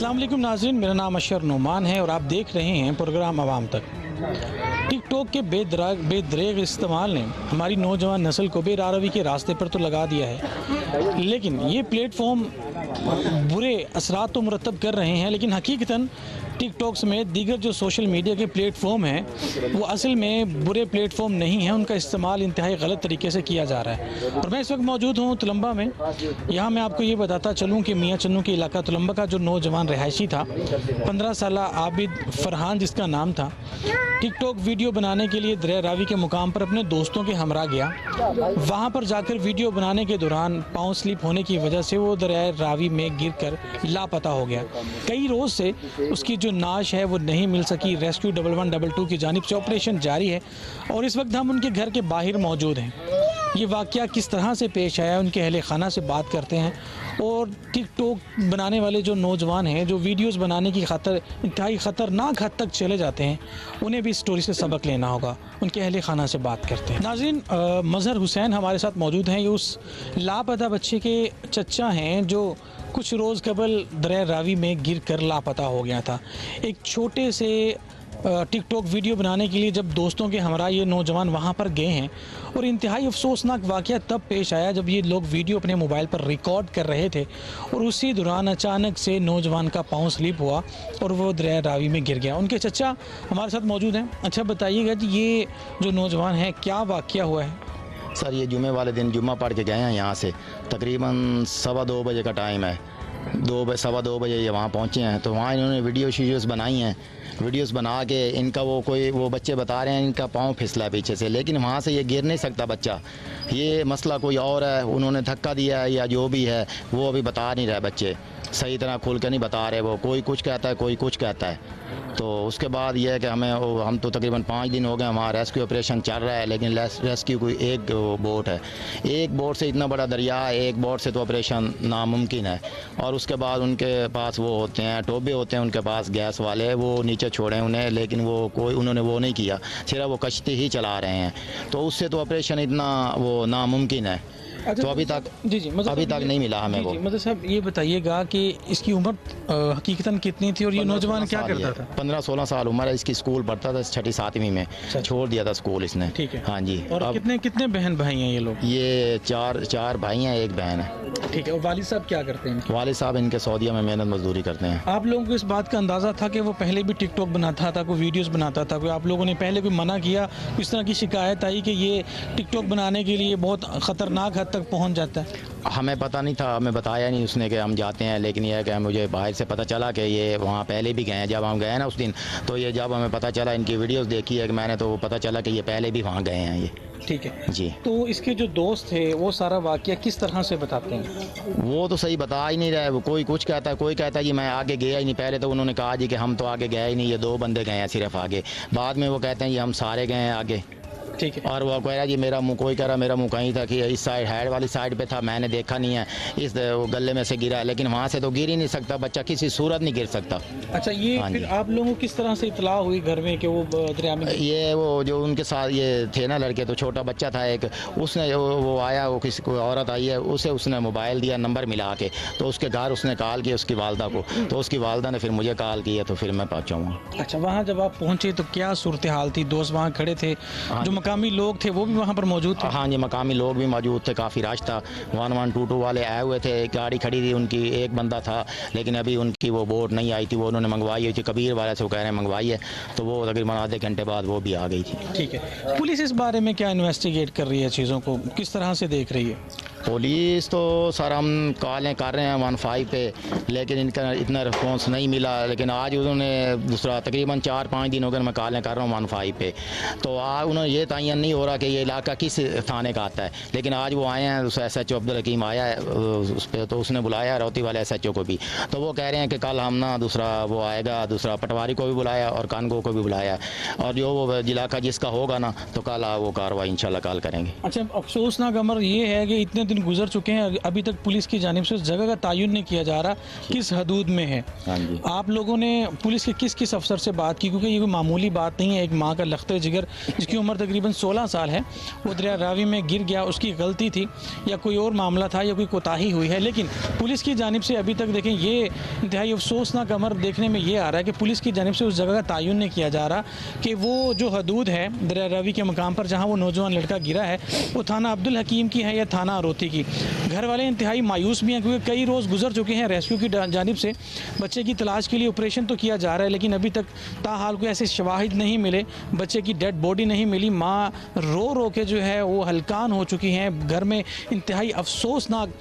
अस्सलाम वालेकुम नाज़रीन, मेरा नाम अशर नुमान है और आप देख रहे हैं प्रोग्राम आवाम तक। टिकटॉक के बेदरेग इस्तेमाल ने हमारी नौजवान नस्ल को बेरारवी के रास्ते पर तो लगा दिया है, लेकिन ये प्लेटफॉर्म बुरे असरात तो मुरतब कर रहे हैं। लेकिन हकीकतन टिकटॉक समेत दीगर जो सोशल मीडिया के प्लेटफॉर्म हैं वो असल में बुरे प्लेटफॉर्म नहीं हैं, उनका इस्तेमाल इंतहाई गलत तरीके से किया जा रहा है। और मैं इस वक्त मौजूद हूँ तुलंबा में। यहाँ मैं आपको ये बताता चलूँ कि मियाँ चन्नू के इलाका तुलंबा का जो नौजवान रहायशी था, 15 साल आबिद फरहान जिसका नाम था, टिकटॉक वीडियो बनाने के लिए दरिया रावी के मुकाम पर अपने दोस्तों के हमरा गया। वहाँ पर जाकर वीडियो बनाने के दौरान पाँव स्लिप होने की वजह से वो दरिया रावी में गिरकर लापता हो गया। कई रोज़ से उसकी जो नाश है वो नहीं मिल सकी। रेस्क्यू 1112 की जानिब से ऑपरेशन जारी है और इस वक्त हम उनके घर के बाहर मौजूद हैं। ये वाक़या किस तरह से पेश आया, उनके अहले खाना से बात करते हैं और टिकटॉक बनाने वाले जो नौजवान हैं जो वीडियोस बनाने की खातर इंतहाई ख़तरनाक हद तक चले जाते हैं, उन्हें भी इस स्टोरी से सबक लेना होगा। उनके अहले खाना से बात करते हैं। नाज़रीन, मज़हर हुसैन हमारे साथ मौजूद हैं। ये उस लापता बच्चे के चचा हैं जो कुछ रोज़ कबल दरिया रावी में गिर कर लापता हो गया था। एक छोटे से टिकटॉक वीडियो बनाने के लिए जब दोस्तों के हमरा ये नौजवान वहाँ पर गए हैं और इंतहाई अफसोसनाक वाक़या तब पेश आया जब ये लोग वीडियो अपने मोबाइल पर रिकॉर्ड कर रहे थे और उसी दौरान अचानक से नौजवान का पाँव स्लिप हुआ और वो दरिया रावी में गिर गया। उनके चचा हमारे साथ मौजूद हैं। अच्छा बताइएगा जी, ये जो नौजवान है क्या वाक़या हुआ है? सर, ये जुमे वाले दिन जुम्मा पढ़ के गए हैं यहाँ से, तकरीबन 2:15 बजे का टाइम है। 2 बजे ये वहाँ पहुँचे हैं तो वहाँ इन्होंने वीडियोस बनाई हैं। वीडियोस बना के इनका वो बच्चे बता रहे हैं इनका पाँव फिसला है पीछे से, लेकिन वहाँ से ये गिर नहीं सकता बच्चा। ये मसला कोई और है, उन्होंने धक्का दिया है या जो भी है वो अभी बता नहीं रहे। बच्चे सही तरह खुल के नहीं बता रहे, वो कोई कुछ कहता है कोई कुछ कहता है। तो उसके बाद ये है कि हम तो तकरीबन 5 दिन हो गए वहाँ रेस्क्यू ऑपरेशन चल रहा है, लेकिन रेस्क्यू कोई एक बोट है, एक बोट से इतना बड़ा दरिया है, एक बोट से तो ऑपरेशन नामुमकिन है। और उसके बाद उनके पास वो होते हैं टोबे होते हैं उनके पास गैस वाले, वो नीचे छोड़े उन्हें, लेकिन उन्होंने वो नहीं किया, सिर्फ वो कश्ती ही चला रहे हैं। तो उससे तो ऑपरेशन इतना वो नामुमकिन है। अच्छा, तो अभी तक अभी तक नहीं मिला हमें वो। मतलब साहब ये बताइएगा कि इसकी उम्र हकीकतन कितनी थी और ये नौजवान क्या करता था? 15-16 साल उम्र है इसकी। स्कूल पढ़ता था 6ठी-7वीं में, छोड़ दिया था स्कूल इसने। ठीक है। हाँ जी। और कितने बहन भाई हैं ये लोग? ये चार भाई हैं, एक बहन है। ठीक है। और वालिद साहब क्या करते हैं? वालिद साहब इनके सऊदीया में मेहनत मजदूरी करते हैं। आप लोगों को इस बात का अंदाज़ा था कि वो पहले भी टिकटॉक बनाता था, कोई वीडियोस बनाता था? कोई आप लोगों ने पहले कोई मना किया, इस तरह की शिकायत आई कि ये टिकटॉक बनाने के लिए बहुत ख़तरनाक हद तक पहुंच जाता है? हमें पता नहीं था, हमें बताया नहीं उसने कि हम जाते हैं, लेकिन यह है कि मुझे बाहर से पता चला कि ये वहाँ पहले भी गए हैं। जब हम गए ना उस दिन, तो ये जब हमें पता चला, इनकी वीडियोस देखी है कि मैंने, तो पता चला कि ये पहले भी वहाँ गए हैं ये। ठीक है जी। तो इसके जो दोस्त थे वो सारा वाक़या किस तरह से बताते हैं? वो तो सही बता ही नहीं रहे। वो कोई कुछ कहता है, कोई कहता है जी मैं आगे गया ही नहीं। पहले तो उन्होंने कहा जी कि हम तो आगे गए ही नहीं, ये 2 बंदे गए हैं सिर्फ आगे। बाद में वो कहते हैं जी हम सारे गए हैं आगे। ठीक है। और वो कह रहा जी मेरा मुँह, कोई कह रहा मेरा मुँह कहीं था कि इस साइड हेड वाली साइड पे था, मैंने देखा नहीं है, इस गले में से गिरा है, लेकिन वहाँ से तो गिर ही नहीं सकता बच्चा, किसी सूरत नहीं गिर सकता। अच्छा, ये फिर आप लोगों को किस तरह से इतला हुई घर में कि वो दरिया में? ये वो जो उनके साथ ये थे ना लड़के, तो छोटा बच्चा था एक, उसने वो आया, वो किसी कोई औरत आई है, उसने मोबाइल दिया नंबर मिला के, तो उसके घर उसने कॉल किया उसकी वालदा को, तो उसकी वालदा ने फिर मुझे कॉल किया, तो फिर मैं पहुँचा वहाँ। अच्छा, वहाँ जब आप पहुँचे तो क्या सूरत हाल थी? दोस्त वहाँ खड़े थे, जो मकामी लोग थे वो भी वहाँ पर मौजूद थे? हाँ जी, मकामी लोग भी मौजूद थे, काफ़ी रश था। 1122 वाले आए हुए थे, गाड़ी खड़ी थी उनकी, एक बंदा था, लेकिन अभी उनकी वो बोट नहीं आई थी, वो उन्होंने मंगवाई हुई थी, कबीर वाले से वो कह रहे हैं मंगवाई है, तो वो तकरीबन आधे घंटे बाद वो भी आ गई थी। ठीक है। पुलिस इस बारे में क्या इन्वेस्टिगेट कर रही है, चीज़ों को किस तरह से देख रही है? पुलिस तो सर हम कॉलें कर रहे हैं 15 पे, लेकिन इनका इतना रिस्पॉन्स नहीं मिला। लेकिन आज उन्होंने दूसरा तकरीबन 4-5 दिन हो गए मैं कॉलें कर रहा हूँ 15 पे, तो आज उन्होंने ये तयन नहीं हो रहा कि ये इलाका किस थाने का आता है। लेकिन आज वो आए हैं, SHO अब्दुल हकीम आया है उस पर, तो उसने बुलाया रौती वाले SHO को भी, तो वो कह रहे हैं कि कल हम ना दूसरा वो आएगा, दूसरा पटवारी को भी बुलाया और कानगो को भी बुलाया, और जो वो इलाका जिसका होगा ना, तो कल वो कार्रवाई इंशाल्लाह कल करेंगे। अच्छा, अफसोसनाक अमर ये है कि इतने दिन गुजर चुके हैं, अभी तक पुलिस की जानिब से उस जगह का तायुन नहीं किया जा रहा किस हदूद में है। हाँ जी। आप लोगों ने पुलिस के किस किस अफसर से बात की, क्योंकि ये कोई मामूली बात नहीं है। एक माँ का लख्ते जिगर जिसकी उम्र तकरीबन 16 साल है, वो दरिया रावी में गिर गया, उसकी गलती थी या कोई और मामला था या कोई कोताही हुई है, लेकिन पुलिस की जानिब से अभी तक देखें ये इंतहाई अफसोसनाक अमर देखने में ये आ रहा है कि पुलिस की जानिब से उस जगह का तायुन नहीं किया जा रहा कि वो जो हदूद है दरिया रावी के मकाम पर जहाँ वो नौजवान लड़का गिरा है वो थाना अब्दुल हकीम की है या थाना अरोती की। घर वाले इंतहाई मायूस भी हैं, क्योंकि कई रोज़ गुजर चुके हैं, रेस्क्यू की जानिब से बच्चे की तलाश के लिए ऑपरेशन तो किया जा रहा है, लेकिन अभी तक ताहाल कोई ऐसे शवाहिद नहीं मिले, बच्चे की डेड बॉडी नहीं मिली। माँ रो रो के जो है वो हलकान हो चुकी हैं। घर में इंतहाई अफसोसनाक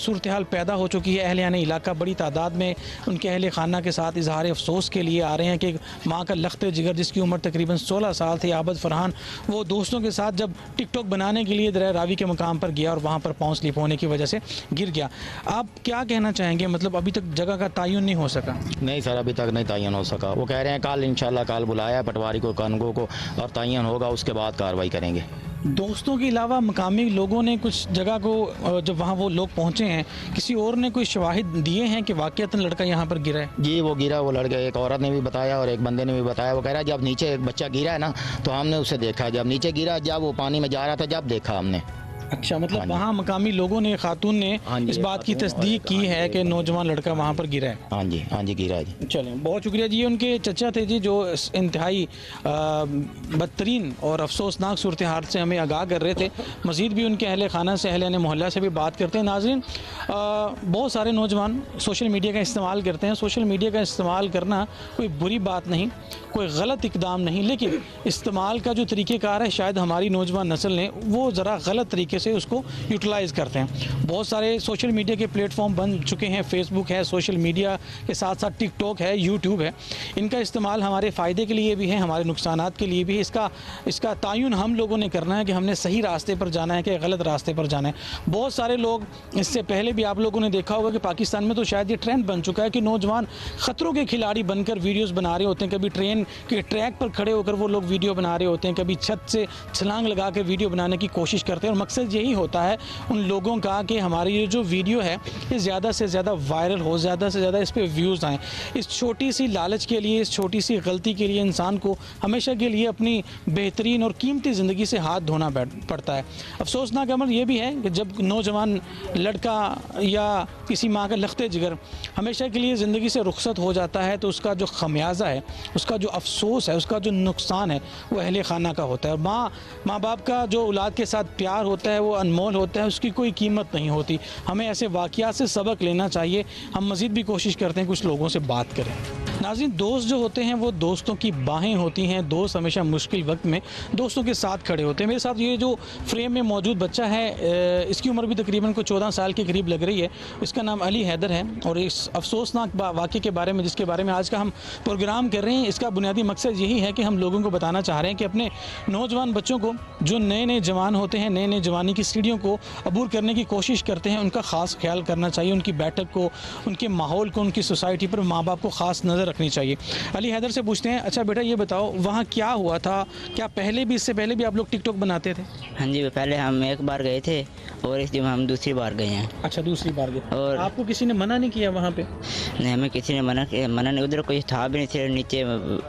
सूरत हाल पैदा हो चुकी है। अहलियान इलाका बड़ी तादाद में उनके अहल खाना के साथ इजहार अफसोस के लिए आ रहे हैं कि माँ का लख्ते जिगर जिसकी उम्र तकरीबन 16 साल थी, आबद फरहान, वो दोस्तों के साथ जब टिकटॉक बनाने के लिए दरिया रावी के मकाम पर गया और वहाँ पर पाँव स्लिप होने की वजह से गिर गया। आप क्या कहना चाहेंगे, मतलब अभी तक जगह का तायुन नहीं हो सका? नहीं सर, अभी तक नहीं तायन हो सका। वो कह रहे हैं कल इंशाल्लाह कल बुलाया है पटवारी को, कानगो को, और तायन होगा उसके बाद कार्रवाई करेंगे। दोस्तों के अलावा मकामी लोगों ने कुछ जगह को, जब वहाँ वो लोग पहुँचे हैं, किसी और ने कोई शवाहिद दिए हैं कि वाक़ईतन लड़का यहाँ पर गिरा है? जी वो गिरा, वो लड़का, एक औरत ने भी बताया और एक बंदे ने भी बताया। वो कह रहा है जब नीचे एक बच्चा गिरा है ना तो हमने उसे देखा, जब नीचे गिरा, जब वो पानी में जा रहा था, जब देखा हमने। अच्छा, मतलब हाँ जी। वहाँ मकामी लोगों ने, खातून ने हाँ जी, इस बात की खातून तस्दीक और- की हाँ है जी, कि नौजवान लड़का वहाँ पर गिरा है। हाँ जी गिरा है जी। चलें, बहुत शुक्रिया जी। ये उनके चचा थे जी, जो इस इंतहाई बदतरीन और अफसोसनाक सूरत हाल से हमें आगाह कर रहे थे। मज़ीद भी उनके अहल खाना से, अहल मोहल्ला से भी बात करते हैं। नाज़रीन, बहुत सारे नौजवान सोशल मीडिया का इस्तेमाल करते हैं। सोशल मीडिया का इस्तेमाल करना कोई बुरी बात नहीं, कोई गलत इकदाम नहीं, लेकिन इस्तेमाल का जो तरीक़ेकार है शायद हमारी नौजवान नस्ल ने वो ज़रा गलत तरीके से उसको यूटिलाइज़ करते हैं। बहुत सारे सोशल मीडिया के प्लेटफॉर्म बन चुके हैं, फेसबुक है, सोशल मीडिया के साथ साथ टिकटॉक है, यूट्यूब है। इनका इस्तेमाल हमारे फ़ायदे के लिए भी है, हमारे नुकसानात के लिए भी। इसका तायुन हम लोगों ने करना है कि हमने सही रास्ते पर जाना है कि गलत रास्ते पर जाना है। बहुत सारे लोग, इससे पहले भी आप लोगों ने देखा होगा कि पाकिस्तान में तो शायद ये ट्रेंड बन चुका है कि नौजवान ख़तरों के खिलाड़ी बनकर वीडियोज़ बना रहे होते हैं। कभी ट्रेन के ट्रैक पर खड़े होकर वो लोग वीडियो बना रहे होते हैं, कभी छत से छलांग लगा के वीडियो बनाने की कोशिश करते हैं, और मकसद यही होता है उन लोगों का कि हमारी ये जो वीडियो है ये ज़्यादा से ज़्यादा वायरल हो, ज़्यादा से ज़्यादा इस पर व्यूज़ आएँ। इस छोटी सी लालच के लिए, इस छोटी सी गलती के लिए इंसान को हमेशा के लिए अपनी बेहतरीन और कीमती ज़िंदगी से हाथ धोना पड़ता है। अफसोसनाक अमर ये भी है कि जब नौजवान लड़का या किसी माँ का लख्ते जिगर हमेशा के लिए ज़िंदगी से रुखसत हो जाता है तो उसका जो खमियाजा है, उसका जो अफसोस है, उसका जो नुकसान है वो अहले खाना का होता है। माँ बाप का जो औलाद के साथ प्यार होता है वो अनमोल होता है, उसकी कोई कीमत नहीं होती। हमें ऐसे वाक़यात से सबक लेना चाहिए। हम मज़ीद भी कोशिश करते हैं कुछ लोगों से बात करें। नाज़रीन, दोस्त जो होते हैं वो दोस्तों की बाहें होती हैं। दोस्त हमेशा मुश्किल वक्त में दोस्तों के साथ खड़े होते हैं। मेरे साथ ये जो फ्रेम में मौजूद बच्चा है, इसकी उम्र भी तकरीबन को 14 साल के करीब लग रही है। इसका नाम अली हैदर है, और इस अफसोसनाक वाक़े के बारे में, जिसके बारे में आज का हम प्रोग्राम कर रहे हैं, इसका बुनियादी मकसद यही है कि हम लोगों को बताना चाह रहे हैं कि अपने नौजवान बच्चों को, जो नए नए जवान होते हैं, नए नए जवानी की सीढ़ियों को अबूर करने की कोशिश करते हैं, उनका ख़ास ख्याल करना चाहिए। उनकी बैठक को, उनके माहौल को, उनकी सोसाइटी पर माँ बाप को ख़ास नज़र रखनी चाहिए। अली हैदर से पूछते हैं, अच्छा बेटा ये बताओ वहाँ क्या हुआ था? क्या पहले भी, इससे पहले भी आप लोग टिकटॉक बनाते थे? हाँ जी, पहले हम एक बार गए थे और इस जुम्मे हम दूसरी बार गए हैं। अच्छा, दूसरी बार गए। और आपको किसी ने मना नहीं किया वहाँ पे? नहीं, हमें किसी ने मना नहीं, उधर कोई था भी नहीं थे, नीचे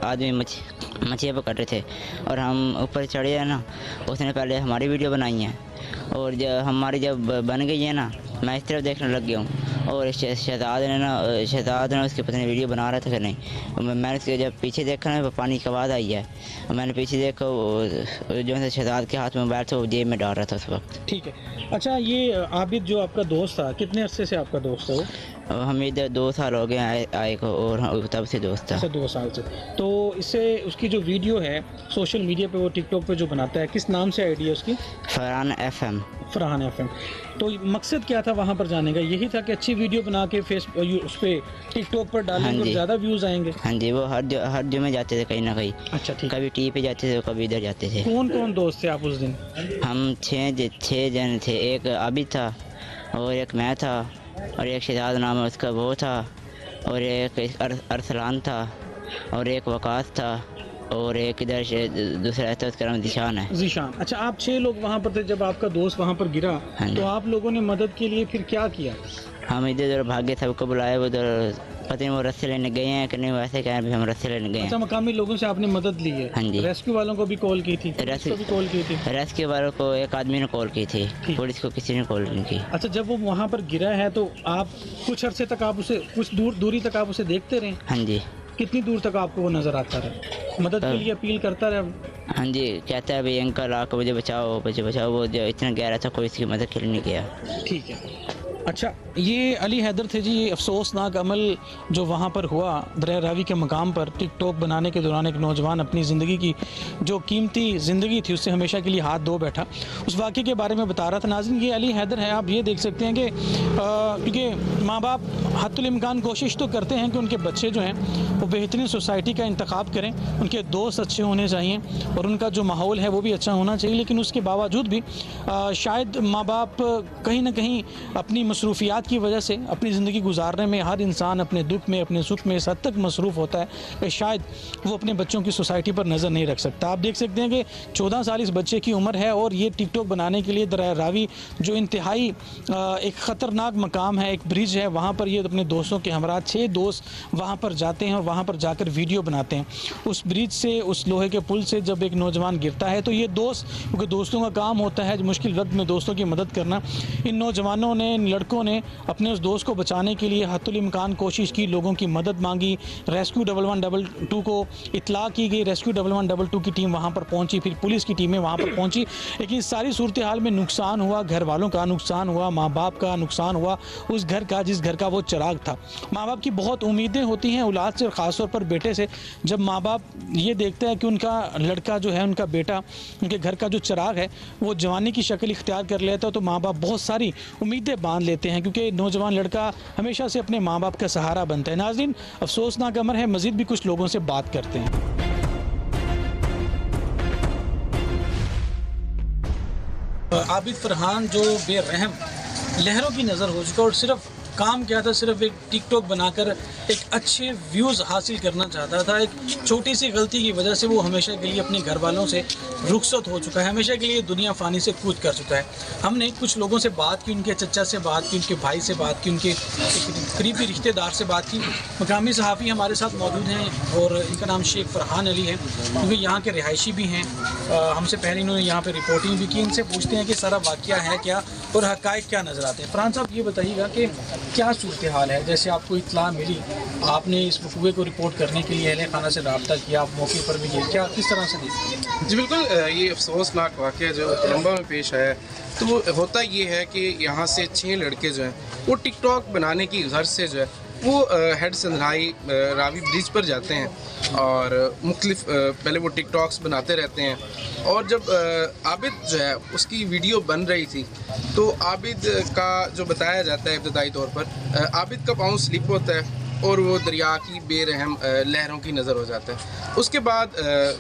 आदमी मछलियाँ पकड़ रहे थे और हम ऊपर चढ़े हैं ना, उसने पहले हमारी वीडियो बनाई है और जब बन गई है ना, मैं इस तरफ देखने लग गया हूँ और शहजाद ने उसके पता नहीं वीडियो बना रहा था कि नहीं। मैंने उसके जब पीछे देखा ना, पानी की आवाज़ आई है और मैंने पीछे देखा, जो है शहजाद के हाथ में मोबाइल था वो जेब में डाल रहा था उस वक्त। ठीक है। अच्छा, ये आबिद जो आपका दोस्त था, कितने अरसे से आपका दोस्त है वो? हम इधर 2 साल हो गए आए को और तब से दोस्त था। अच्छा, 2 साल से। तो इससे उसकी जो वीडियो है सोशल मीडिया पे, वो टिकटॉक पे जो बनाता है, किस नाम से आईडी है उसकी? फरहान FM। फरहान FM। तो मकसद क्या था वहाँ पर जाने का? यही था कि अच्छी वीडियो बना के उस पर टिकटॉक पर डालेंगे और ज़्यादा व्यूज़ आएंगे? हाँ जी, वो हर जुम्मे जाते थे कहीं ना कहीं। अच्छा, ठीक। कभी टी पे जाते थे, कभी इधर जाते थे। कौन कौन दोस्त थे आप उस दिन? हम 6 जन थे। एक आबिद था और एक मैं था और एक शहजाद नाम है उसका वो था और एक अरसलान था और एक वकास था और एक इधर से दूसरा रहता है, उसका नाम दिशान है। जीशान। अच्छा, आप 6 लोग वहाँ पर थे जब आपका दोस्त वहाँ पर गिरा, हाँ जी। तो आप लोगों ने मदद के लिए फिर क्या किया? हम इधर उधर भागे, सबको बुलाए, उधर पता नहीं वो रस्से लेने गए हैं कि नहीं, वैसे क्या है, हम रस्से लेने गए अच्छा, हैं। मकामी लोगों से आपने मदद ली है? हाँ जी। रेस्क्यू वालों को भी कॉल की थी? रेस्क्यू- पुलिस को भी कॉल की थी? रेस्क्यू वालों को एक आदमी ने कॉल की थी, ठीक। पुलिस को किसी ने कॉल नहीं की। अच्छा, जब वो वहाँ पर गिरा है तो आप कुछ अरसे तक आप उसे, कुछ दूरी तक आप उसे देखते रहे? हाँ जी। कितनी दूर तक आपको वो नजर आता रहा? मदद के लिए अपील करता रहा? हाँ जी, कहता है भाई अंकल आकर मुझे बचाओ, मुझे बचाओ। वो जो इतना गहरा था, कोई इसकी मदद के लिए नहीं किया। ठीक है। अच्छा, ये अली हैदर थे जी। ये अफसोसनाक अमल जो वहाँ पर हुआ दरिया रावी के मकाम पर, टिकटॉक बनाने के दौरान एक नौजवान अपनी ज़िंदगी की जो कीमती ज़िंदगी थी उससे हमेशा के लिए हाथ धो बैठा। उस वाक़े के बारे में बता रहा था। नाज़रीन, ये अली हैदर है। आप ये देख सकते हैं कि क्योंकि माँ बाप हद्दुल इम्कान कोशिश तो करते हैं कि उनके बच्चे जो हैं वो बेहतरीन सोसाइटी का इंतखाब करें, उनके दोस्त अच्छे होने चाहिए और उनका जो माहौल है वो भी अच्छा होना चाहिए। लेकिन उसके बावजूद भी शायद माँ बाप कहीं ना कहीं अपनी मसरूफियात की वजह से अपनी ज़िंदगी गुजारने में, हर इंसान अपने दुख में, अपने सुख में इस हद तक मसरूफ़ होता है कि शायद वो अपने बच्चों की सोसाइटी पर नज़र नहीं रख सकता। आप देख सकते हैं कि 14 साल इस बच्चे की उम्र है और ये टिकटॉक बनाने के लिए दरिया रावी जो इंतहाई एक ख़तरनाक मकाम है, एक ब्रिज है, वहाँ पर ये अपने दोस्तों के हमरा 6 दोस्त वहाँ पर जाते हैं और वहाँ पर जाकर वीडियो बनाते हैं। उस ब्रिज से, उस लोहे के पुल से जब एक नौजवान गिरता है तो ये दोस्त, क्योंकि दोस्तों का काम होता है मुश्किल वक्त में दोस्तों की मदद करना, इन नौजवानों ने, इन लड़कों ने अपने उस दोस्त को बचाने के लिए हद्दुल इम्कान कोशिश की, लोगों की मदद मांगी। रेस्क्यू 1122 को इत्तला की गई, रेस्क्यू 1122 की टीम वहाँ पर पहुँची, फिर पुलिस की टीमें वहाँ पर पहुँची। लेकिन इस सारी सूरत हाल में नुकसान हुआ, घर वालों का नुकसान हुआ, माँ बाप का नुकसान हुआ, उस घर का जिस घर का वो चिराग था। माँ बाप की बहुत उम्मीदें होती हैं औलाद से और ख़ासतौर पर बेटे से। जब माँ बाप ये देखते हैं कि उनका लड़का जो है, उनका बेटा, उनके घर का जो चिराग है वो जवानी की शक्ल इख्तियार कर लेता है, तो माँ बाप बहुत सारी उम्मीदें बांध लेते हैं, क्योंकि नौजवान लड़का हमेशा से अपने माँ बाप का सहारा बनता है। नाज़रीन, अफसोसनाक अमर है। मज़ीद भी कुछ लोगों से बात करते हैं। आबिद फरहान जो बेरहम लहरों की नज़र हो चुका और सिर्फ काम क्या था, सिर्फ एक टिकटॉक बनाकर एक अच्छे व्यूज़ हासिल करना चाहता था। एक छोटी सी गलती की वजह से वो हमेशा के लिए अपने घर वालों से रुखसत हो चुका है, हमेशा के लिए दुनिया फ़ानी से कूच कर चुका है। हमने कुछ लोगों से बात की, उनके चचा से बात की, उनके भाई से बात की, उनके करीबी रिश्तेदार से बात की। मकामी सहाफ़ी हमारे साथ मौजूद हैं और इनका नाम शेख फरहान अली है, क्योंकि यहाँ के रिहायशी भी हैं। हमसे पहले इन्होंने यहाँ पर रिपोर्टिंग भी की। इनसे पूछते हैं कि सारा वाक़या है क्या और हक़ाइक़ क्या नज़र आते हैं। फरहान साहब, ये बताइएगा कि क्या सूरत हाल है? जैसे आपको इत्तला मिली, आपने इस वक़ूए को रिपोर्ट करने के लिए अहले खाना से रब्ता किया, आप मौके पर भी गए, क्या किस तरह से देखते? जी बिल्कुल, ये अफसोसनाक वाक़या जो कोलंबो में पेश आया, तो होता ये है कि यहाँ से 6 लड़के जो हैं वो टिकटॉक बनाने की गर्ज से जो है वो हेड संधराई रावी ब्रिज पर जाते हैं और मुख्तलिफ पहले वो टिकटॉक्स बनाते रहते हैं। और जब आबिद जो है उसकी वीडियो बन रही थी तो आबिद का जो बताया जाता है इब्तदाई तौर पर, आबिद का पाँव स्लिप होता है और वो दरिया की बेरहम लहरों की नज़र हो जाता है। उसके बाद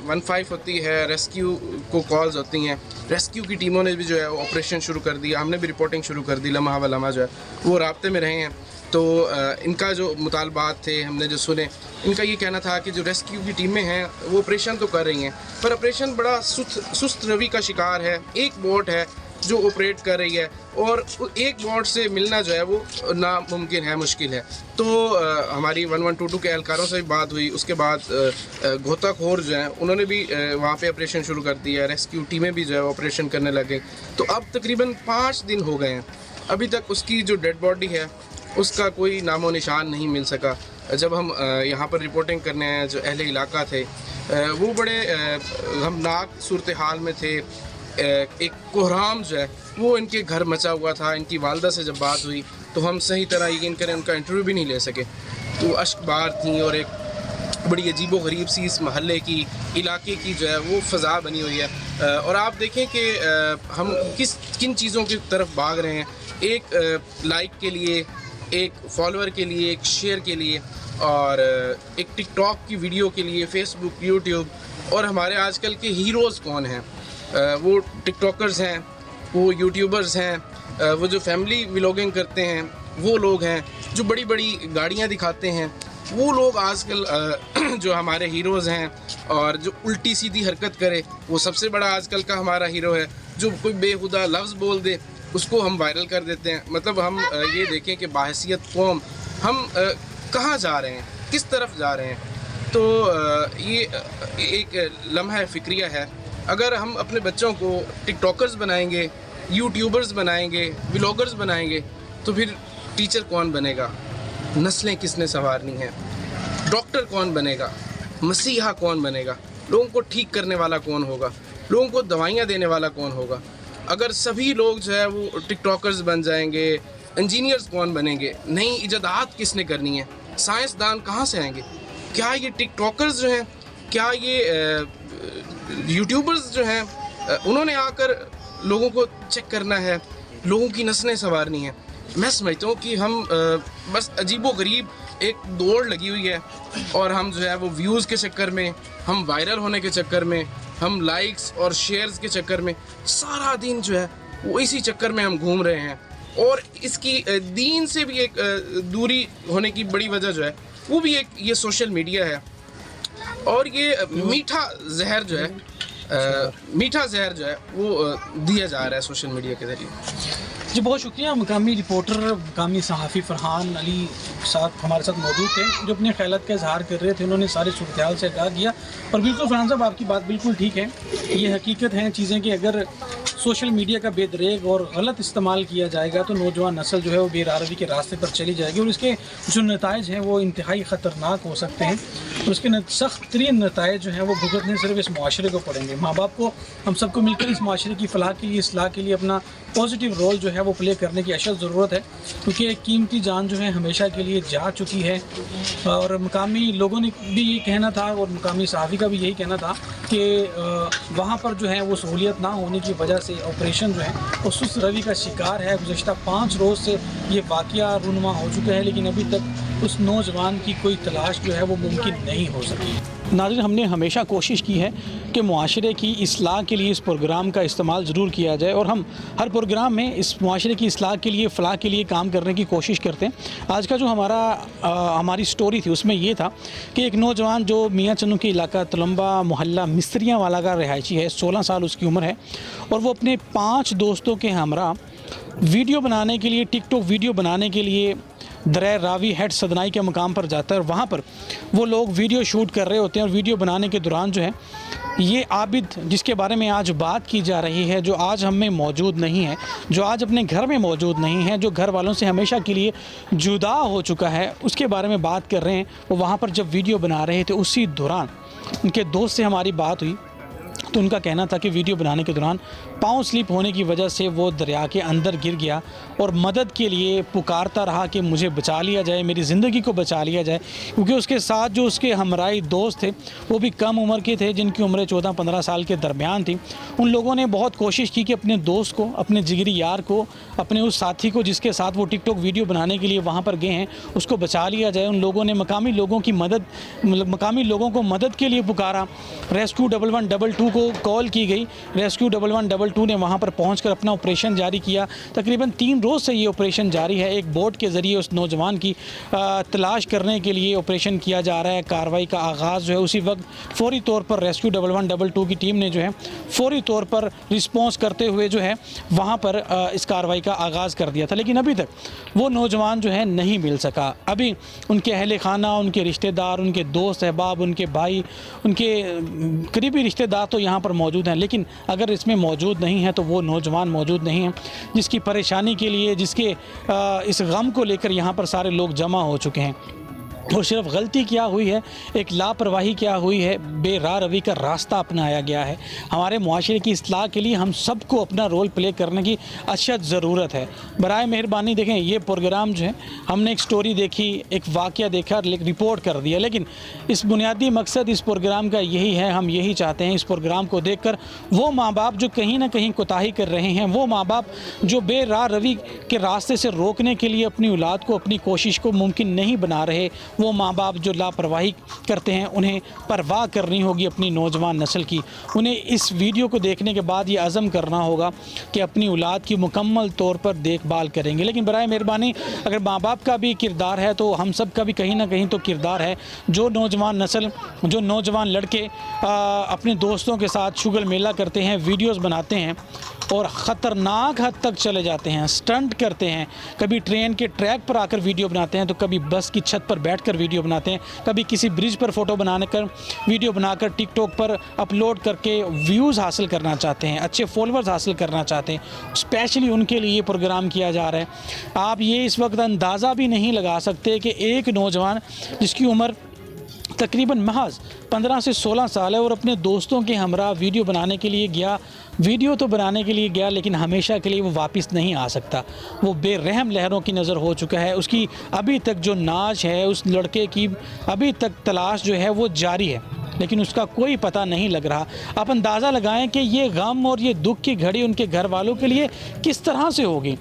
15 होती है, रेस्क्यू को कॉल्स होती हैं, रेस्क्यू की टीमों ने भी जो है ऑपरेशन शुरू कर दिया, हमने भी रिपोर्टिंग शुरू कर दी, लम्हा व लम्हा जो है वो राब्ते में रहे हैं। तो इनका जो मुतालबात थे हमने जो सुने, इनका ये कहना था कि जो रेस्क्यू की टीमें हैं वो ऑपरेशन तो कर रही हैं पर ऑपरेशन बड़ा सुस्त रवि का शिकार है। एक बोट है जो ऑपरेट कर रही है और एक बोट से मिलना जो है वो नामुमकिन है, मुश्किल है। तो हमारी 1122 के एहलकारों से भी बात हुई। उसके बाद गोताखोर जो हैं उन्होंने भी वहाँ पे ऑपरेशन शुरू कर दिया, रेस्क्यू टीमें भी जो है ऑपरेशन करने लग गई। तो अब तकरीबन 5 दिन हो गए हैं, अभी तक उसकी जो डेड बॉडी है उसका कोई नामो निशान नहीं मिल सका। जब हम यहाँ पर रिपोर्टिंग करने आए, जो अहले इलाका थे वो बड़े गमनाक सूरत हाल में थे। एक कोहराम जो है वो इनके घर मचा हुआ था। इनकी वालदा से जब बात हुई तो हम सही तरह यकीन करें उनका इंटरव्यू भी नहीं ले सके। तो अश्कबार थी और एक बड़ी अजीबो गरीब सी इस महल्ले की, इलाके की जो है वो फ़ज़ा बनी हुई है। और आप देखें कि हम किन चीज़ों की तरफ भाग रहे हैं, एक लाइक के लिए, एक फॉलोअर के लिए, एक शेयर के लिए और एक टिकटॉक की वीडियो के लिए, फेसबुक, यूट्यूब। और हमारे आजकल के हीरोज़ कौन हैं? वो टिकटॉकर्स हैं, वो यूट्यूबर्स हैं, वो जो फैमिली व्लॉगिंग करते हैं वो लोग हैं, जो बड़ी बड़ी गाड़ियाँ दिखाते हैं, वो लोग आजकल जो हमारे हीरोज़ हैं और जो उल्टी सीधी हरकत करे, वो सबसे बड़ा आजकल का हमारा हीरो है। जो कोई बेहुदा लफ्ज़ बोल दे उसको हम वायरल कर देते हैं। मतलब हम ये देखें कि बाहैसियत कौम हम कहाँ जा रहे हैं, किस तरफ जा रहे हैं। तो ये एक लम्हा फ़िक्रिया है। अगर हम अपने बच्चों को टिकटॉकर्स बनाएंगे, यूट्यूबर्स बनाएंगे, व्लॉगर्स बनाएंगे, तो फिर टीचर कौन बनेगा, नस्लें किसने संवारनी हैं, डॉक्टर कौन बनेगा, मसीहा कौन बनेगा, लोगों को ठीक करने वाला कौन होगा, लोगों को दवाइयाँ देने वाला कौन होगा। अगर सभी लोग जो है वो टिकटॉकर्स बन जाएंगे, इंजीनियर्स कौन बनेंगे, नई इजादात किसने करनी है, साइंसदान कहाँ से आएंगे। क्या ये टिकटॉकर्स जो हैं, क्या ये यूट्यूबर्स जो हैं उन्होंने आकर लोगों को चेक करना है, लोगों की नस्लें संवारनी हैं। मैं समझता हूँ कि हम बस अजीबोगरीब एक दौड़ लगी हुई है और हम जो है वो व्यूज़ के चक्कर में, हम वायरल होने के चक्कर में, हम लाइक्स और शेयर्स के चक्कर में सारा दिन जो है वो इसी चक्कर में हम घूम रहे हैं। और इसकी दीन से भी एक दूरी होने की बड़ी वजह जो है वो भी एक ये सोशल मीडिया है। और ये मीठा जहर जो है वो दिया जा रहा है सोशल मीडिया के ज़रिए। जी बहुत शुक्रिया। मकामी रिपोर्टर, मकामी सहाफ़ी फ़रहान अली साहब हमारे साथ मौजूद थे, जो अपने ख्यालात का इजहार कर रहे थे। उन्होंने सारे सूरत हाल से आगाह किया। और बिल्कुल फरहान साहब, आपकी बात बिल्कुल ठीक है। ये हकीकत हैं चीज़ें कि अगर सोशल मीडिया का बेदरेग और गलत इस्तेमाल किया जाएगा तो नौजवान नस्ल जो है वो बेरारवी के रास्ते पर चली जाएगी और इसके जो नताइज हैं वो इंतहाई ख़तरनाक हो सकते हैं। और उसके सख्त तरीन नताइज जो हैं वो भुगतने सिर्फ इस माशरे को पड़ेंगे। माँ बाप को, हम सबको मिलकर इस माशरे की फ़लाह के लिए, इसलाह के लिए अपना पॉजिटिव रोल जो है वो प्ले करने की अशद ज़रूरत है, क्योंकि एक कीमती जान जो है हमेशा के लिए जा चुकी है। और मकामी लोगों ने भी ये कहना था और मकामी सहाफ़ी का भी यही कहना था कि वहाँ पर जो है वो सहूलियत ना होने की वजह से ऑपरेशन जो है वो सुस्त रवि का शिकार है। गुज़श्ता 5 रोज़ से ये वाक़या रूनुमा हो चुका है, लेकिन अभी तक उस नौजवान की कोई तलाश जो है वो मुमकिन नहीं हो सकी। नाज़रीन, हमने हमेशा कोशिश की है कि मुआशरे की इस्लाह के लिए इस प्रोग्राम का इस्तेमाल ज़रूर किया जाए और हम हर प्रोग्राम में इस मुआशरे की इस्लाह के लिए, फ़लाह के लिए काम करने की कोशिश करते हैं। आज का जो हमारी स्टोरी थी उसमें ये था कि एक नौजवान जो मियाँ चन्नू के इलाका तलम्बा मोहल्ला मिस्त्रियाँ वाला का रिहायशी है, 16 साल उसकी उम्र है और वो अपने 5 दोस्तों के हमरा वीडियो बनाने के लिए, टिकटॉक वीडियो बनाने के लिए दरे रावी हेड सदनाई के मकाम पर जाता है और वहाँ पर वो लोग वीडियो शूट कर रहे होते हैं। और वीडियो बनाने के दौरान जो है ये आबिद, जिसके बारे में आज बात की जा रही है, जो आज हम में मौजूद नहीं है, जो आज अपने घर में मौजूद नहीं है, जो घर वालों से हमेशा के लिए जुदा हो चुका है, उसके बारे में बात कर रहे हैं। वो वहाँ पर जब वीडियो बना रहे थे उसी दौरान उनके दोस्त से हमारी बात हुई तो उनका कहना था कि वीडियो बनाने के दौरान पाँव स्लिप होने की वजह से वो दरिया के अंदर गिर गया और मदद के लिए पुकारता रहा कि मुझे बचा लिया जाए, मेरी ज़िंदगी को बचा लिया जाए। क्योंकि उसके साथ जो उसके हमराई दोस्त थे वो भी कम उम्र के थे, जिनकी उम्रें 14-15 साल के दरमियान थी। उन लोगों ने बहुत कोशिश की कि अपने दोस्त को, अपने जिगरी यार को, अपने उस साथी को जिसके साथ वो टिकटॉक वीडियो बनाने के लिए वहाँ पर गए हैं, उसको बचा लिया जाए। उन लोगों ने मकामी लोगों को मदद के लिए पुकारा। रेस्क्यू 1112 को कॉल की गई। रेस्क्यू 1122 ने वहाँ पर पहुँचकर अपना ऑपरेशन जारी किया। तकरीबन 3 रोज़ से ये ऑपरेशन जारी है। एक बोट के ज़रिए उस नौजवान की तलाश करने के लिए ऑपरेशन किया जा रहा है। कार्रवाई का आगाज़ जो है उसी वक्त फौरी तौर पर रेस्क्यू 1122 की टीम ने जो है फौरी तौर पर रिस्पॉन्स करते हुए जो है वहाँ पर इस कार्रवाई का आगाज़ कर दिया था। लेकिन अभी तक वो नौजवान जो है नहीं मिल सका। अभी उनके अहले खाना, उनके रिश्तेदार, उनके दोस्त अहबाब, उनके भाई, उनके करीबी रिश्तेदार तो यहाँ पर मौजूद हैं, लेकिन अगर इसमें मौजूद नहीं है तो वो नौजवान मौजूद नहीं है जिसकी परेशानी के लिए, जिसके इस गम को लेकर यहाँ पर सारे लोग जमा हो चुके हैं। और सिर्फ गलती क्या हुई है, एक लापरवाही क्या हुई है, बेराह रवी का रास्ता अपनाया गया है। हमारे मुआशरे की इस्लाह के लिए हम सबको अपना रोल प्ले करने की अशद ज़रूरत है। बराए मेहरबानी देखें, ये प्रोग्राम जो है हमने एक स्टोरी देखी, एक वाक़या देखा, रिपोर्ट कर दिया, लेकिन इस बुनियादी मकसद इस प्रोग्राम का यही है। हम यही चाहते हैं इस प्रोग्राम को देखकर वो माँ बाप जो कहीं ना कहीं कोताही कर रहे हैं, वो माँ बाप जो बेराह रवी के रास्ते से रोकने के लिए अपनी औलाद को, अपनी कोशिश को मुमकिन नहीं बना रहे, वो माँ बाप जो लापरवाही करते हैं उन्हें परवाह करनी होगी अपनी नौजवान नस्ल की। उन्हें इस वीडियो को देखने के बाद ये अज़म करना होगा कि अपनी औलाद की मुकम्मल तौर पर देखभाल करेंगे। लेकिन बराए मेहरबानी अगर माँ बाप का भी किरदार है तो हम सब का भी कहीं ना कहीं तो किरदार है। जो नौजवान नस्ल, जो नौजवान लड़के अपने दोस्तों के साथ शुगल मेला करते हैं, वीडियोस बनाते हैं और ख़तरनाक हद तक चले जाते हैं, स्टंट करते हैं, कभी ट्रेन के ट्रैक पर आकर वीडियो बनाते हैं तो कभी बस की छत पर बैठकर वीडियो बनाते हैं, कभी किसी ब्रिज पर फ़ोटो बनाकर वीडियो बनाकर टिकटॉक पर अपलोड करके व्यूज़ हासिल करना चाहते हैं, अच्छे फॉलोअर्स हासिल करना चाहते हैं। स्पेशली उनके लिए प्रोग्राम किया जा रहा है। आप ये इस वक्त अंदाज़ा भी नहीं लगा सकते कि एक नौजवान जिसकी उम्र तकरीबन महज 15 से 16 साल है और अपने दोस्तों के हमरा वीडियो बनाने के लिए गया, वीडियो तो बनाने के लिए गया लेकिन हमेशा के लिए वो वापस नहीं आ सकता। वो बेरहम लहरों की नज़र हो चुका है। उसकी अभी तक जो नाश है, उस लड़के की अभी तक तलाश जो है वो जारी है, लेकिन उसका कोई पता नहीं लग रहा। आप अंदाज़ा लगाएं कि ये गम और ये दुख की घड़ी उनके घर वालों के लिए किस तरह से होगी।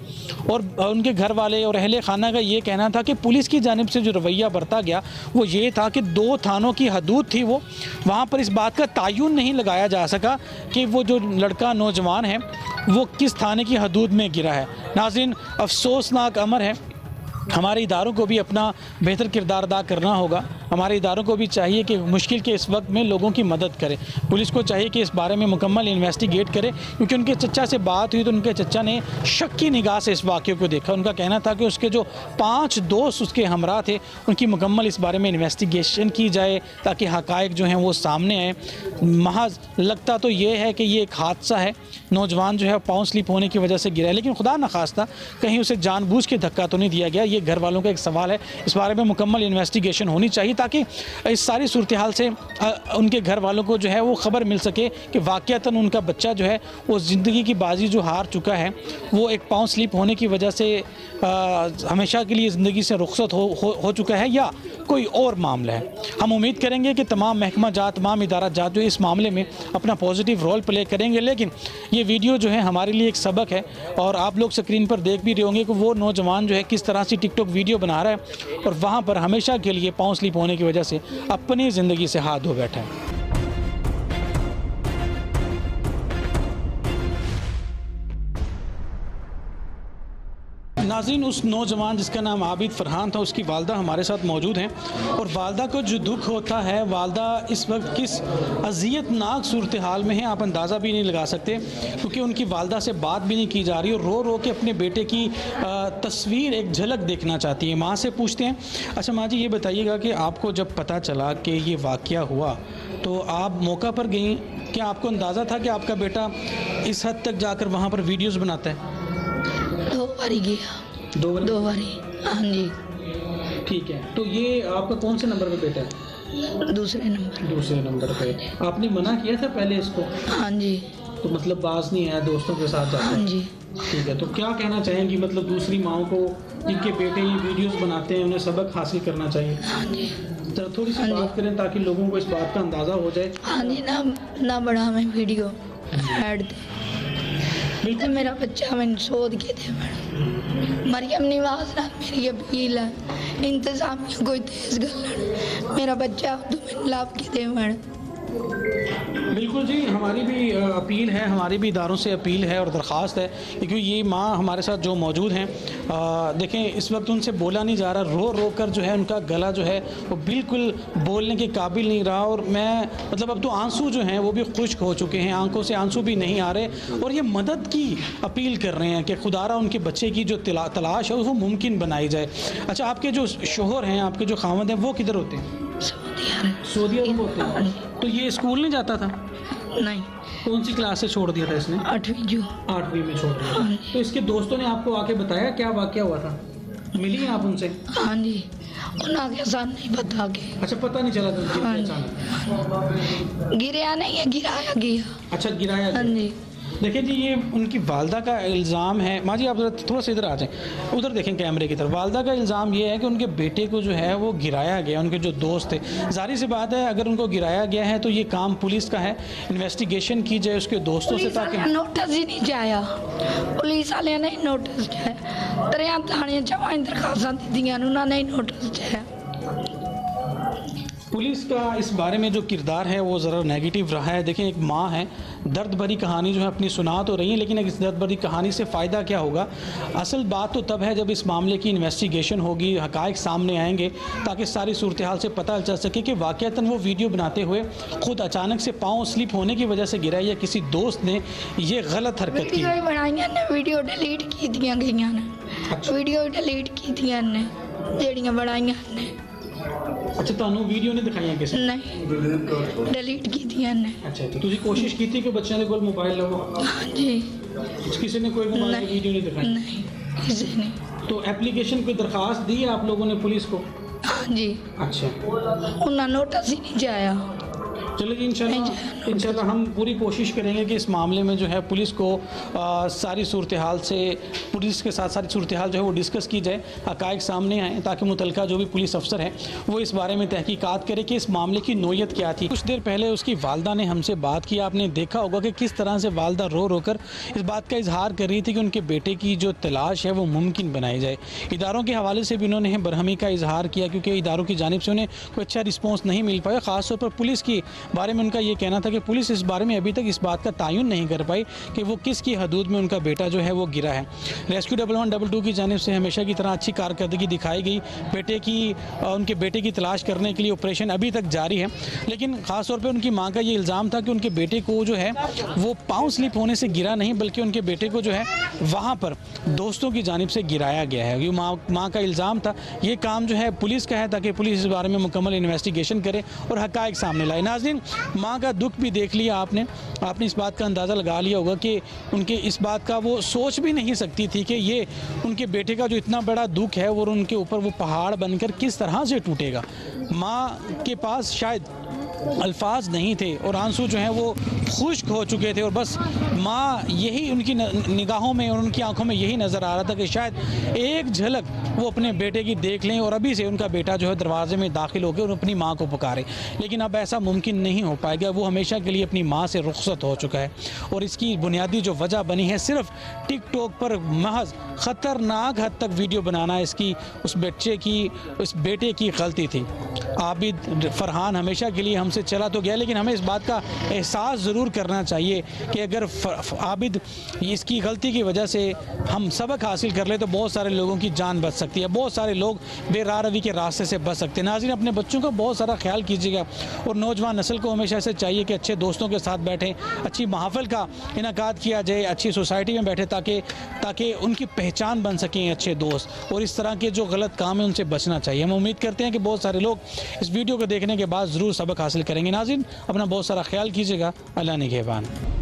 और उनके घर वाले और अहले खाना का ये कहना था कि पुलिस की जानिब से जो रवैया बरता गया वो ये था कि 2 थानों की हदूद थी, वो वहाँ पर इस बात का तायुन नहीं लगाया जा सका कि वो जो लड़का नौजवान है वो किस थाने की हदूद में गिरा है। नाज़रीन, अफसोसनाक अमर है। हमारे इदारों को भी अपना बेहतर किरदार अदा करना होगा। हमारे इदारों को भी चाहिए कि मुश्किल के इस वक्त में लोगों की मदद करें। पुलिस को चाहिए कि इस बारे में मुकम्मल इन्वेस्टिगेट करे, क्योंकि उनके चचा से बात हुई तो उनके चचा ने शक की निगाह से इस वाक़े को देखा। उनका कहना था कि उसके जो 5 दोस्त उसके हमरा थे उनकी मुकम्मल इस बारे में इन्वेस्टिगेशन की जाए ताकि हक़ाइक़ जो हैं वो सामने आए। महज लगता तो ये है कि ये एक हादसा है, नौजवान जो है पाँव स्लिप होने की वजह से गिरा है, लेकिन खुदा न खास्ता कहीं उसे जानबूझ के धक्का तो नहीं दिया गया। ये घर वालों का एक सवाल है। इस बारे में मुकम्मल इन्वेस्टिगेशन होनी चाहिए ताकि इस सारी सूरत हाल से उनके घर वालों को जो है वो ख़बर मिल सके कि वाक़यातन उनका बच्चा जो है वो ज़िंदगी की बाजी जो हार चुका है, वो एक पाँव स्लिप होने की वजह से हमेशा के लिए ज़िंदगी से रुखसत हो चुका है या कोई और मामला है। हम उम्मीद करेंगे कि तमाम महकमा जात, तमाम इदारा जात जो इस मामले में अपना पॉजिटिव रोल प्ले करेंगे। लेकिन ये वीडियो जो है हमारे लिए एक सबक है और आप लोग स्क्रीन पर देख भी रहे होंगे कि वो नौजवान जो है किस तरह से टिकटॉक वीडियो बना रहा है और वहाँ पर हमेशा के लिए पाँव स्लिप होने की वजह से अपनी ज़िंदगी से हाथ धो बैठा है। नाज़रीन, उस नौजवान जिसका नाम आबिद फ़रहान था, उसकी वालदा हमारे साथ मौजूद हैं और वालदा को जो दुख होता है, वालदा इस वक्त किस अज़ियतनाक सूरत हाल में है आप अंदाज़ा भी नहीं लगा सकते, क्योंकि उनकी वालदा से बात भी नहीं की जा रही और रो रो के अपने बेटे की तस्वीर, एक झलक देखना चाहती है। माँ से पूछते हैं, अच्छा माँ जी ये बताइएगा कि आपको जब पता चला कि ये वाक़या हुआ तो आप मौका पर गई, क्या आपको अंदाज़ा था कि आपका बेटा इस हद तक जाकर वहाँ पर वीडियोज़ बनाता है? 2 बारी गया। 2 बारी? हाँ जी। ठीक है, तो ये आपका कौन से नंबर पे बेटा है? दूसरे नंबर पे। आपने मना किया था पहले इसको? हाँ जी। तो मतलब बाज नहीं आया दोस्तों के साथ जाकर? हाँ जी। ठीक है, तो क्या कहना चाहेंगी मतलब दूसरी माओं को जिनके बेटे ये वीडियोस बनाते हैं, उन्हें सबक हासिल करना चाहिए? हाँ जी। तो थोड़ी सी बात करें ताकि लोगों को इस बात का अंदाज़ा हो जाए। हाँ जी। ना बड़ा हमें वीडियो ऐड दे, बिल्कुल मेरा बच्चा मैंने सोच के थे मैडम। मरियम निवास ना मेरी अपील है, इंतजाम कोई तेज गल, मेरा बच्चा तुम्हें लाभ के दे मैडम। बिल्कुल जी, हमारी भी अपील है, हमारी भी इदारों से अपील है और दरख्वास्त है, क्योंकि ये माँ हमारे साथ जो मौजूद हैं, देखें इस वक्त उनसे बोला नहीं जा रहा, रो रो कर जो है उनका गला जो है वो बिल्कुल बोलने के काबिल नहीं रहा और मैं मतलब अब तो आंसू जो हैं वो भी खुश्क हो चुके हैं, आंखों से आंसू भी नहीं आ रहे और ये मदद की अपील कर रहे हैं कि खुदारा उनके बच्चे की जो तलाश है वो मुमकिन बनाई जाए। अच्छा, आपके जो शोहर हैं, आपके जो खावंद हैं, वो किधर होते हैं? सऊदीया में होते हैं। तो ये स्कूल नहीं जाता था? नहीं। कौन सी क्लास से छोड़ दिया था इसने? 8वीं में छोड़ दिया। तो इसके दोस्तों ने आपको आके बताया क्या वाकया हुआ था? मिली हैं आप उनसे? हाँ जी। उन्हें आसान नहीं बता के। अच्छा, पता नहीं चला था? हाँ जी। गिराया नहीं है, गिराया गया। अच्छा, गिराया गया। हाँ जी। देखिए जी, ये उनकी वालदा का इल्ज़ाम है। माँ जी आप थोड़ा सा इधर आ जाएं, उधर देखें कैमरे की तरफ। वालदा का इल्ज़ाम ये है कि उनके बेटे को जो है वो गिराया गया, उनके जो दोस्त थे। जाहिर सी बात है अगर उनको गिराया गया है तो ये काम पुलिस का है, इन्वेस्टिगेशन की जाए उसके दोस्तों से ताकि नोटिस ही नहीं जाया, पुलिस वाले ने नोटिस जाया, 3 थाने जवान दरखास्तां दी उन्होंने नोटिस जाया। पुलिस का इस बारे में जो किरदार है वो ज़रा नेगेटिव रहा है। देखें, एक माँ है, दर्द भरी कहानी जो है अपनी सुना तो रही है, लेकिन इस दर्द भरी कहानी से फ़ायदा क्या होगा? असल बात तो तब है जब इस मामले की इन्वेस्टिगेशन होगी, हक़ाइक़ सामने आएंगे, ताकि सारी सूरत हाल से पता चल सके कि वाक़तन वो वीडियो बनाते हुए ख़ुद अचानक से पाँव स्लिप होने की वजह से गिरा या किसी दोस्त ने ये गलत हरकत की। वीडियो डिलीट की गई ने, वीडियो डिलीट की जड़ियाँ बनाई ने। अच्छा, ਤੁਹਾਨੂੰ ਵੀਡੀਓ ਨਹੀਂ ਦਿਖਾਈਆਂ ਕਿਸੇ ਨੇ? नहीं, डिलीट की ने। अच्छा, तो ਤੁਸੀਂ ਕੋਸ਼ਿਸ਼ ਕੀਤੀ ਕਿ ਬੱਚਿਆਂ ਦੇ ਕੋਲ ਮੋਬਾਈਲ ਲਵੋ? हाँ जी। किसी ने कोई मोबाइल की वीडियो नहीं दिखाई? नहीं, किसी ने। तो एप्लीकेशन कोई दरखास्त दी है आप लोगों ने पुलिस को? हाँ जी। अच्छा, उन्हें नोटिस ही नहीं जाया। चलो जी, इंशाल्लाह हम पूरी कोशिश करेंगे कि इस मामले में जो है पुलिस को सारी सूरत हाल से, पुलिस के साथ सारी सूरत हाल जो है वो डिस्कस की जाए, हक़ाइक़ सामने आएँ, ताकि मुतलका जो भी पुलिस अफसर है वो इस बारे में तहकीकात करे कि इस मामले की नोयत क्या थी। कुछ देर पहले उसकी वालदा ने हमसे बात की, आपने देखा होगा कि किस तरह से वालदा रो रो कर इस बात का इजहार कर रही थी कि उनके बेटे की जो तलाश है वो मुमकिन बनाई जाए। इदारों के हवाले से भी उन्होंने बरहमी का इजहार किया, क्योंकि इदारों की जानिब से उन्हें कोई अच्छा रिस्पॉन्स नहीं मिल पाया। ख़ासतौर पर पुलिस की बारे में उनका ये कहना था कि पुलिस इस बारे में अभी तक इस बात का तायुन नहीं कर पाई कि वो किसकी हदूद में उनका बेटा जो है वो गिरा है। रेस्क्यू 1112 की जानिब से हमेशा की तरह अच्छी कारकर्दगी दिखाई गई। उनके बेटे की तलाश करने के लिए ऑपरेशन अभी तक जारी है, लेकिन ख़ास तौर पे उनकी मां का ये इल्ज़ाम था कि उनके बेटे को जो है वो पाँव स्लिप होने से गिरा नहीं, बल्कि उनके बेटे को जो है वहाँ पर दोस्तों की जानिब से गिराया गया है। ये माँ का इल्ज़ाम था। ये काम जो है पुलिस का है, ताकि पुलिस इस बारे में मुकम्मल इन्वेस्टिगेशन करे और हक़ाइक़ सामने लाए। नाज़रीन, माँ का दुख भी देख लिया आपने इस बात का अंदाज़ा लगा लिया होगा कि उनके इस बात का वो सोच भी नहीं सकती थी कि ये उनके बेटे का जो इतना बड़ा दुख है वो उनके ऊपर वो पहाड़ बनकर किस तरह से टूटेगा। माँ के पास शायद अल्फाज नहीं थे और आंसू जो हैं वो खुश्क हो चुके थे, और बस माँ यही उनकी निगाहों में और उनकी आंखों में यही नज़र आ रहा था कि शायद एक झलक वो अपने बेटे की देख लें और अभी से उनका बेटा जो है दरवाजे में दाखिल होकर और अपनी माँ को पुकारे। लेकिन अब ऐसा मुमकिन नहीं हो पाएगा। वो हमेशा के लिए अपनी माँ से रुखसत हो चुका है, और इसकी बुनियादी जो वजह बनी है सिर्फ टिकटॉक पर महज ख़तरनाक हद तक वीडियो बनाना इसकी उस बेटे की गलती थी। आबिद फरहान हमेशा के लिए हमसे चला तो गया, लेकिन हमें इस बात का एहसास ज़रूर करना चाहिए कि अगर आबिद इसकी गलती की वजह से हम सबक हासिल कर ले तो बहुत सारे लोगों की जान बच सकती है, बहुत सारे लोग बेरारवी के रास्ते से बच सकते हैं। नाज़रीन, अपने बच्चों का बहुत सारा ख्याल कीजिएगा, और नौजवान नस्ल को हमेशा से चाहिए कि अच्छे दोस्तों के साथ बैठें, अच्छी महफ़िल का इनेकाद किया जाए, अच्छी सोसाइटी में बैठे ताकि उनकी पहचान बन सकें अच्छे दोस्त, और इस तरह के जो गलत काम है उनसे बचना चाहिए। हम उम्मीद करते हैं कि बहुत सारे लोग इस वीडियो को देखने के बाद ज़रूर सबक हासिल करेंगे। नाज़रीन, अपना बहुत सारा ख्याल कीजिएगा। अल्लाह निगहबान।